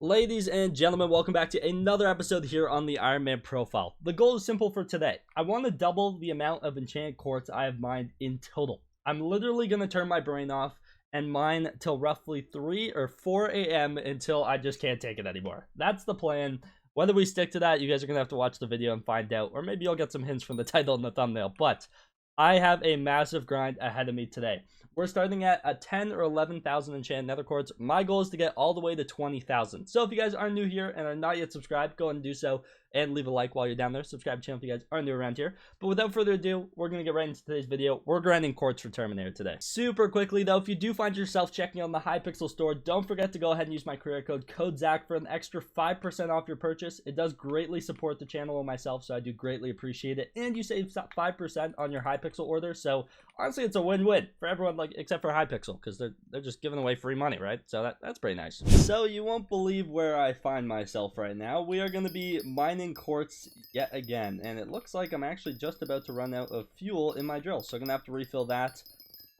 Ladies and gentlemen, welcome back to another episode here on the Ironman profile. The goal is simple for today. I want to double the amount of enchanted quartz I have mined in total. I'm literally going to turn my brain off and mine till roughly 3 or 4 a.m. until I just can't take it anymore. That's the plan. Whether we stick to that, you guys are going to have to watch the video and find out, or maybe you'll get some hints from the title and the thumbnail. But I have a massive grind ahead of me today. We're starting at a 10 or 11,000 enchanted nether quartz. My goal is to get all the way to 20,000. So if you guys are new here and are not yet subscribed, go ahead and do so and leave a like while you're down there. Subscribe to the channel if you guys are new around here. But without further ado, we're going to get right into today's video. We're grinding quartz for Terminator today. Super quickly though, if you do find yourself checking on the Hypixel store, don't forget to go ahead and use my career code Zach for an extra 5% off your purchase. It does greatly support the channel and myself, so I do greatly appreciate it. And you save 5% on your Hypixel order. So honestly, it's a win-win for everyone, like except for Hypixel, because they're just giving away free money, right? So that's pretty nice. So you won't believe where I find myself right now. We are going to be mining quartz yet again, and it looks like I'm actually just about to run out of fuel in my drill, so I'm going to have to refill that.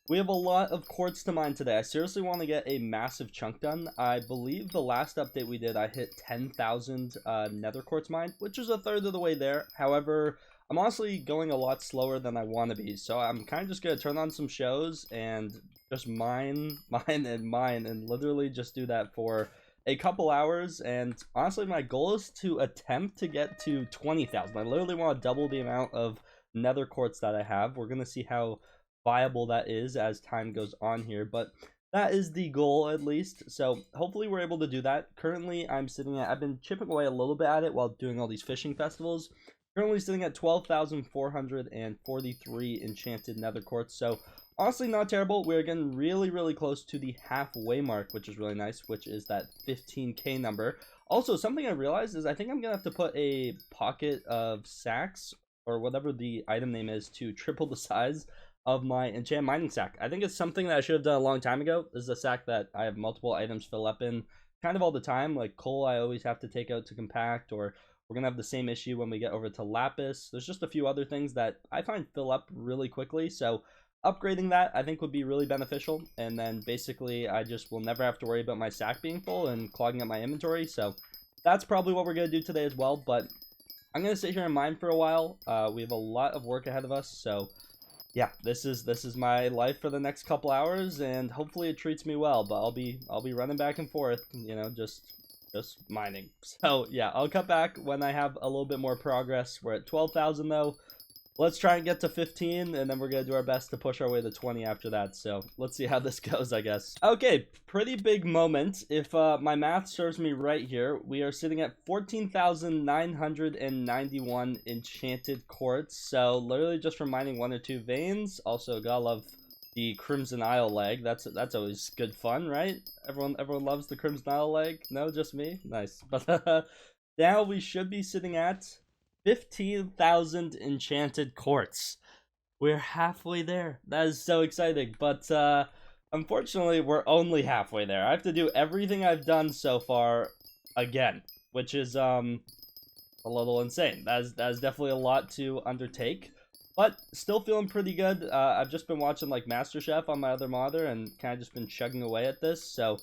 We have a lot of quartz to mine today. I seriously want to get a massive chunk done. I believe the last update we did, I hit 10,000 nether quartz mine, which is a third of the way there. However, I'm honestly going a lot slower than I want to be, so I'm kind of just going to turn on some shows and just mine, and literally just do that for a couple hours. And honestly, my goal is to attempt to get to 20,000. I literally want to double the amount of nether quartz that I have. We're going to see how viable that is as time goes on here, but that is the goal at least. So hopefully we're able to do that. Currently, I've been chipping away a little bit at it while doing all these fishing festivals. Currently sitting at 12,443 enchanted nether quartz. So honestly, not terrible. We're getting really close to the halfway mark, which is really nice, which is that 15k number. Also, something I realized is I think I'm gonna have to put a pocket of sacks or whatever the item name is to triple the size of my enchant mining sack. I think it's something that I should have done a long time ago. This is a sack that I have multiple items fill up in kind of all the time. Like coal I always have to take out to compact, or we're going to have the same issue when we get over to lapis. There's just a few other things that I find fill up really quickly. So upgrading that I think would be really beneficial. And then basically I just will never have to worry about my sack being full and clogging up my inventory. So that's probably what we're going to do today as well. But I'm going to sit here and mine for a while. We have a lot of work ahead of us. So yeah, this is my life for the next couple hours, and hopefully it treats me well. But I'll be running back and forth, you know, just mining. So yeah, I'll cut back when I have a little bit more progress. We're at 12,000 though. Let's try and get to 15, and then we're gonna do our best to push our way to 20 after that. So let's see how this goes, I guess. Okay, pretty big moment. If my math serves me right here, we are sitting at 14,991 enchanted quartz. So literally just from mining 1 or 2 veins. Also, gotta love the Crimson Isle leg. That's always good fun, right? Everyone loves the Crimson Isle leg. No, just me. Nice. But now we should be sitting at 15,000 enchanted quartz. We're halfway there. That is so exciting. But unfortunately, we're only halfway there. I have to do everything I've done so far again, which is a little insane. That is definitely a lot to undertake. But still feeling pretty good. I've just been watching like MasterChef on my other monitor and kind of just been chugging away at this. So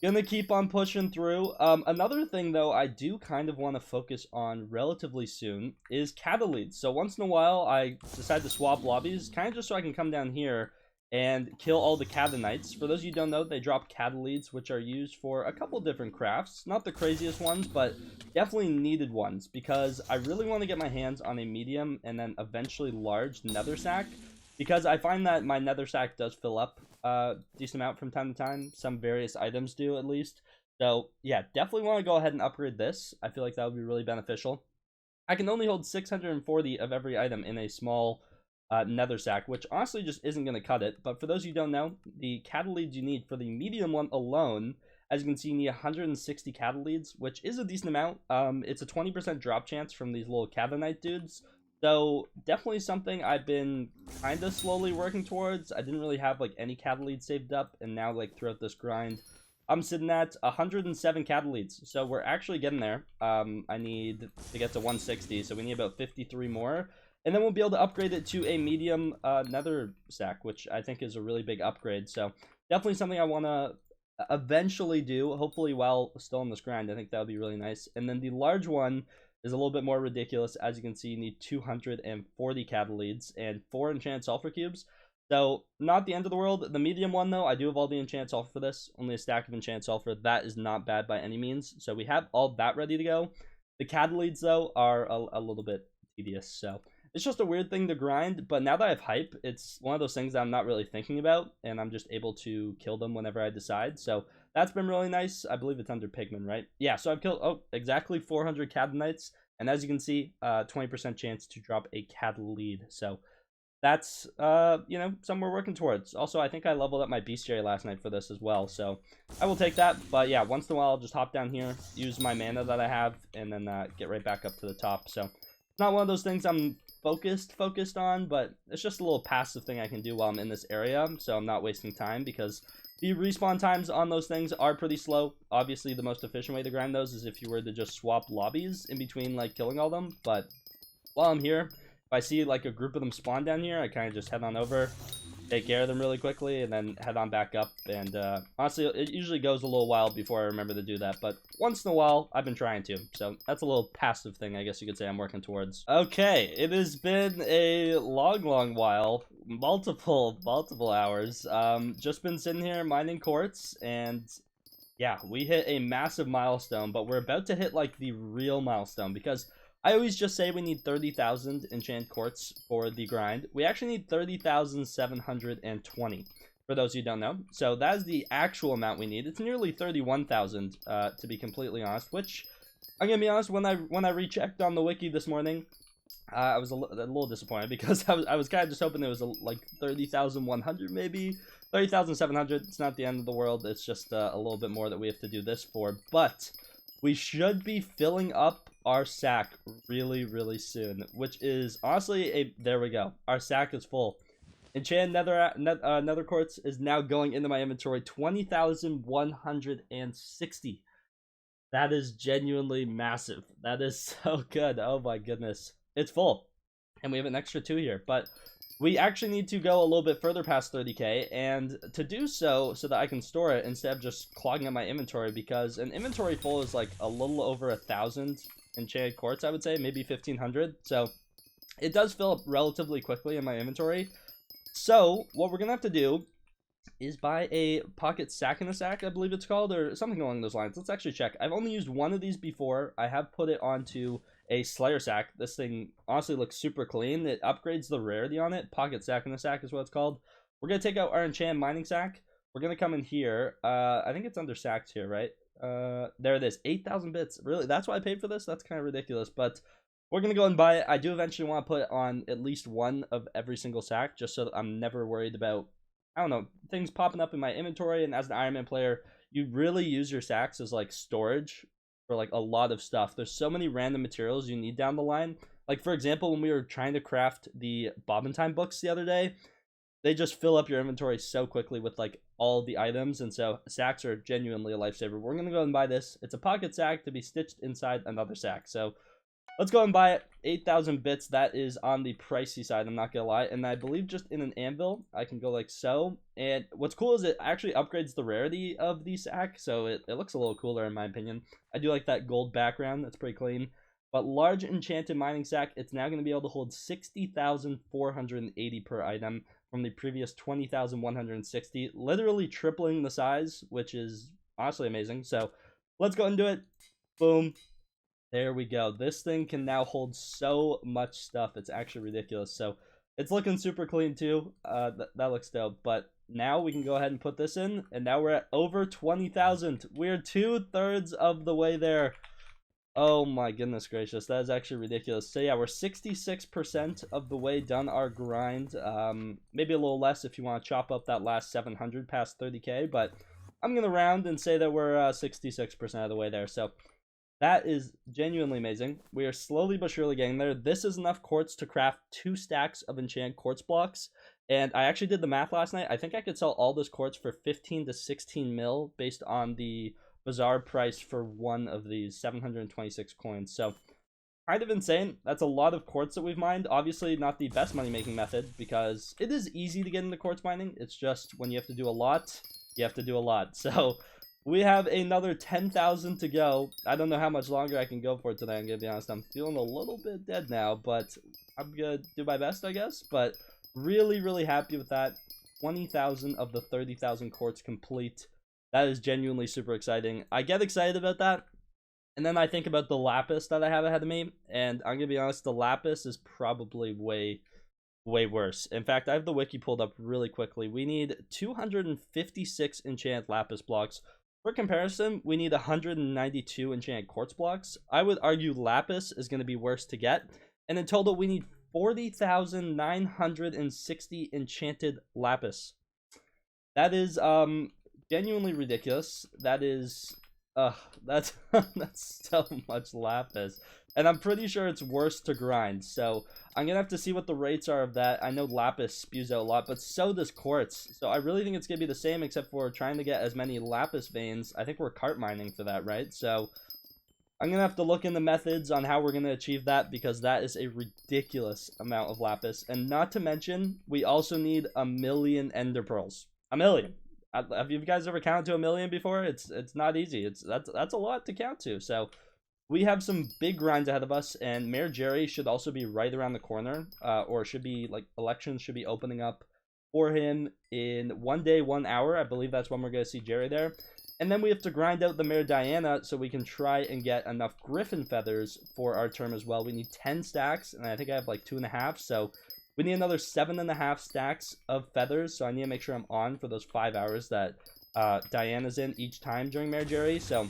gonna keep on pushing through. Another thing though I do kind of want to focus on relatively soon is cattle leads. So once in a while I decide to swap lobbies, kind of just so I can come down here and kill all the Cadanites. For those of you who don't know, they drop cattle leads, which are used for a couple different crafts. Not the craziest ones, but definitely needed ones, because I really want to get my hands on a medium and then eventually large nether sack, because I find that my nether sack does fill up decent amount from time to time. Some various items do, at least. So yeah, definitely want to go ahead and upgrade this. I feel like that would be really beneficial. I can only hold 640 of every item in a small nether sack, which honestly just isn't going to cut it. But for those of you who don't know, the cattle leads you need for the medium one alone, as you can see, you need 160 cattle leads, which is a decent amount. It's a 20% drop chance from these little Cadanite dudes. So definitely something I've been kind of slowly working towards. I didn't really have like any cattle leads saved up, and now like throughout this grind, I'm sitting at 107 cattle leads. So we're actually getting there. I need to get to 160, so we need about 53 more. And then we'll be able to upgrade it to a medium nether sack, which I think is a really big upgrade. So definitely something I want to eventually do, hopefully while still on this grind. I think that would be really nice. And then the large one is a little bit more ridiculous. As you can see, you need 240 catalytes and 4 enchanted sulfur cubes. So not the end of the world. The medium one though, I do have all the enchanted sulfur for this, only a stack of enchanted sulfur. That is not bad by any means, so we have all that ready to go. The catalytes though are a little bit tedious, so it's just a weird thing to grind. But now that I have hype, it's one of those things that I'm not really thinking about, and I'm just able to kill them whenever I decide. So that's been really nice. I believe it's under pigman, right? Yeah, so I've killed exactly 400 cadenites, and as you can see, 20% chance to drop a catalyte. So that's you know, something we're working towards. Also, I think I leveled up my bestiary last night for this as well, so I will take that. But yeah, once in a while I'll just hop down here, use my mana that I have, and then get right back up to the top. So it's not one of those things I'm focused on, but it's just a little passive thing I can do while I'm in this area, so I'm not wasting time, because the respawn times on those things are pretty slow. Obviously the most efficient way to grind those is if you were to just swap lobbies in between like killing all them, but while I'm here, if I see like a group of them spawn down here, I kind of just head on over, take care of them really quickly, and then head on back up. And honestly, it usually goes a little while before I remember to do that, but once in a while I've been trying to, so that's a little passive thing I guess you could say I'm working towards. Okay, it has been a long while, multiple hours. Just been sitting here mining quartz, and yeah, we hit a massive milestone, but we're about to hit like the real milestone, because I always just say we need 30,000 enchanted quartz for the grind. We actually need 30,720, for those who don't know. So that is the actual amount we need. It's nearly 31,000, to be completely honest, which, I'm gonna be honest, when I rechecked on the wiki this morning, I was a little disappointed, because I was kind of just hoping it was like 30,100 maybe. 30,700, it's not the end of the world. It's just a little bit more that we have to do this for, but we should be filling up our sack really soon, which is honestly there we go. Our sack is full. Enchanted nether quartz is now going into my inventory. 20,160. That is genuinely massive. That is so good. Oh my goodness, it's full, and we have an extra 2 here, but we actually need to go a little bit further past 30k, and to do so that I can store it instead of just clogging up my inventory, because an inventory full is like a little over 1,000 enchanted quartz, I would say, maybe 1,500. So it does fill up relatively quickly in my inventory. So what we're gonna have to do is buy a pocket sack in a sack, I believe it's called, or something along those lines. Let's actually check. I've only used one of these before. I have put it onto a Slayer sack. This thing honestly looks super clean. It upgrades the rarity on it. Pocket sack in a sack is what it's called. We're gonna take out our enchanted mining sack. We're gonna come in here. I think it's under sacks here, right? There it is. 8,000 bits. Really? That's why I paid for this? That's kind of ridiculous, but we're gonna go and buy it. I do eventually want to put on at least one of every single sack, just so that I'm never worried about, I don't know, things popping up in my inventory. And as an Ironman player, you really use your sacks as like storage for like a lot of stuff. There's so many random materials you need down the line. Like for example, when we were trying to craft the Bobbentine books the other day, they just fill up your inventory so quickly with like all the items, and so sacks are genuinely a lifesaver. We're gonna go and buy this. It's a pocket sack to be stitched inside another sack, so let's go and buy it. 8,000 bits. That is on the pricey side, I'm not gonna lie. And I believe just in an anvil I can go like so, and what's cool is it actually upgrades the rarity of the sack, so it looks a little cooler in my opinion. I do like that gold background. That's pretty clean. But large enchanted mining sack, it's now going to be able to hold 60,480 per item from the previous 20,160, literally tripling the size, which is honestly amazing. So let's go and do it. Boom. There we go. This thing can now hold so much stuff. It's actually ridiculous. So it's looking super clean too. That looks dope. But now we can go ahead and put this in, and now we're at over 20,000. We're 2/3 of the way there. Oh my goodness gracious, that is actually ridiculous. So yeah, we're 66% of the way done our grind. Maybe a little less if you want to chop up that last 700 past 30k, but I'm gonna round and say that we're 66% of the way there. So that is genuinely amazing. We are slowly but surely getting there. This is enough quartz to craft 2 stacks of enchanted quartz blocks, and I actually did the math last night. I think I could sell all this quartz for 15 to 16 mil based on the bizarre price for one of these, 726 coins. So kind of insane. That's a lot of quartz that we've mined. Obviously not the best money making method, because it is easy to get into quartz mining. It's just when you have to do a lot, you have to do a lot. So we have another 10,000 to go. I don't know how much longer I can go for today, I'm gonna be honest. I'm feeling a little bit dead now, but I'm gonna do my best, I guess. But really, really happy with that. 20,000 of the 30,000 quartz complete. That is genuinely super exciting. I get excited about that, and then I think about the lapis that I have ahead of me, and I'm gonna be honest, the lapis is probably way worse. In fact, I have the wiki pulled up really quickly. We need 256 enchanted lapis blocks. For comparison, we need 192 enchanted quartz blocks. I would argue lapis is going to be worse to get. And in total, we need 40,960 enchanted lapis. That is genuinely ridiculous. That is that's that's so much lapis. And I'm pretty sure it's worse to grind. So I'm gonna have to see what the rates are of that. I know lapis spews out a lot, but so does quartz. So I really think it's gonna be the same, except for trying to get as many lapis veins. I think we're cart mining for that, right? So I'm gonna have to look into methods on how we're gonna achieve that, because that is a ridiculous amount of lapis. And not to mention, we also need 1,000,000 ender pearls. 1,000,000. Have you guys ever counted to 1,000,000 before? It's not easy. That's a lot to count to. So we have some big grinds ahead of us, and Mayor Jerry should also be right around the corner, or should be, like, elections should be opening up for him in 1 day, 1 hour. I believe that's when we're going to see Jerry there. And then we have to grind out the Mayor Diana so we can try and get enough griffin feathers for our term as well. We need 10 stacks, and I think I have like 2.5, so we need another 7.5 stacks of feathers. So I need to make sure I'm on for those 5 hours that Diana's in each time during Mayor Jerry. So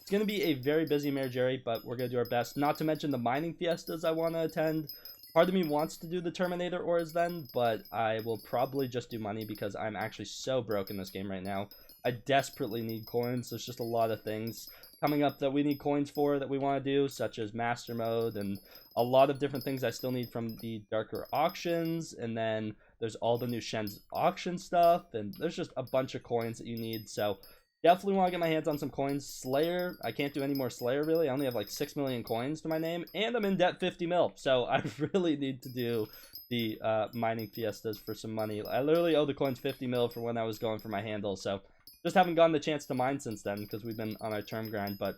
it's going to be a very busy Mayor Jerry, but we're going to do our best. Not to mention the mining fiestas I want to attend. Part of me wants to do the Terminator ores then, but I will probably just do money because I'm actually so broke in this game right now. I desperately need coins. There's just a lot of things coming up that we need coins for that we want to do, such as Master Mode, and a lot of different things I still need from the Darker Auctions, and then there's all the new Shen's auction stuff, and there's just a bunch of coins that you need, so definitely want to get my hands on some coins. Slayer, I can't do any more Slayer, really. I only have like 6 million coins to my name, and I'm in debt 50 mil, so I really need to do the mining fiestas for some money. I literally owe the coins 50 mil for when I was going for my handle, so just haven't gotten the chance to mine since then because we've been on our term grind. But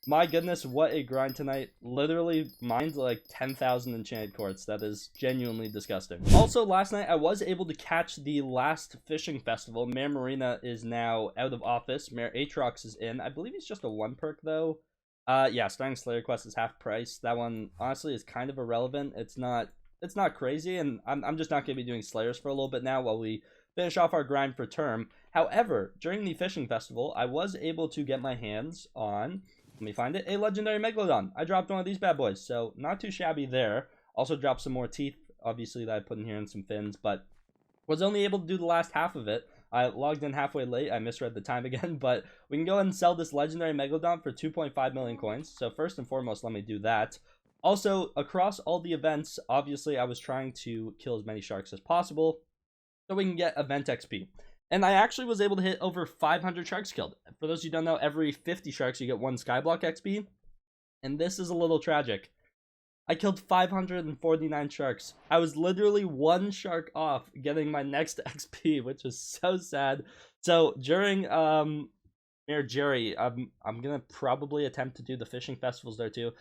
my goodness, what a grind tonight. Literally mined like 10,000 enchanted quartz. That is genuinely disgusting. Also, last night I was able to catch the last fishing festival. Mayor Marina is now out of office. Mayor Aatrox is in. I believe he's just a 1 perk though. Yeah, starting Slayer quest is half price. That one honestly is kind of irrelevant. It's not crazy, and I'm just not going to be doing Slayers for a little bit now while we finish off our grind for term. However, during the fishing festival, I was able to get my hands on, let me find it, a legendary Megalodon. I dropped one of these bad boys, so not too shabby there. Also dropped some more teeth, obviously, that I put in here, and some fins, but was only able to do the last half of it. I logged in halfway late. I misread the time again, but we can go ahead and sell this legendary Megalodon for 2.5 million coins. So first and foremost, let me do that. Also, across all the events, obviously, I was trying to kill as many sharks as possible so we can get event XP. And I actually was able to hit over 500 sharks killed. For those who don't know, every 50 sharks you get 1 Skyblock XP. And this is a little tragic. I killed 549 sharks. I was literally 1 shark off getting my next XP, which is so sad. So during Mayor Jerry, I'm gonna probably attempt to do the fishing festivals there too.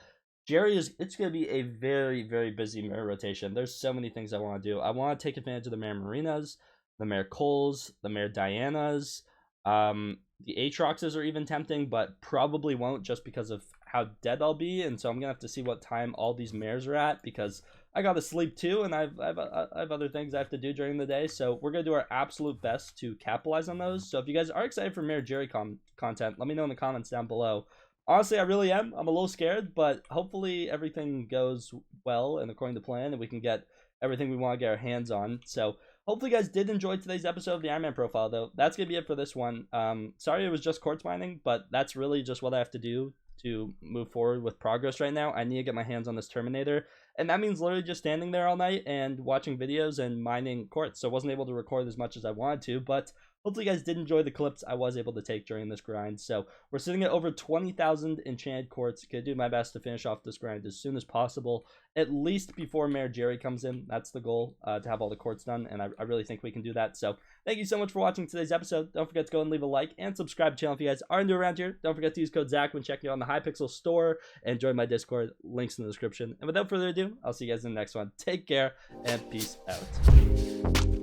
Jerry it's gonna be a very, very busy Mayor rotation. There's so many things I want to do. I want to take advantage of the Mayor Marinas, the Mayor Coles, the Mayor Dianas. The Aatroxes are even tempting, but probably won't just because of how dead I'll be. And so I'm gonna have to see what time all these mayors are at, because I gotta sleep too, and I have other things I have to do during the day. So we're gonna do our absolute best to capitalize on those. So if you guys are excited for Mayor Jerry content, let me know in the comments down below. Honestly, I really am. I'm a little scared, but hopefully everything goes well and according to plan, and we can get everything we want to get our hands on. So hopefully you guys did enjoy today's episode of the Ironman profile, though. That's going to be it for this one. Sorry it was just quartz mining, but that's really just what I have to do to move forward with progress right now. I need to get my hands on this Terminator, and that means literally just standing there all night and watching videos and mining quartz. So I wasn't able to record as much as I wanted to, but hopefully you guys did enjoy the clips I was able to take during this grind. So we're sitting at over 20,000 enchanted quartz. Gonna do my best to finish off this grind as soon as possible, at least before Mayor Jerry comes in. That's the goal, to have all the quartz done, and I really think we can do that. So Thank you so much for watching today's episode. Don't forget to go and leave a like and subscribe to the channel if you guys are new around here. Don't forget to use code Zach when checking out on the Hypixel store and join my Discord. Links in the description. And without further ado, I'll see you guys in the next one. Take care and peace out.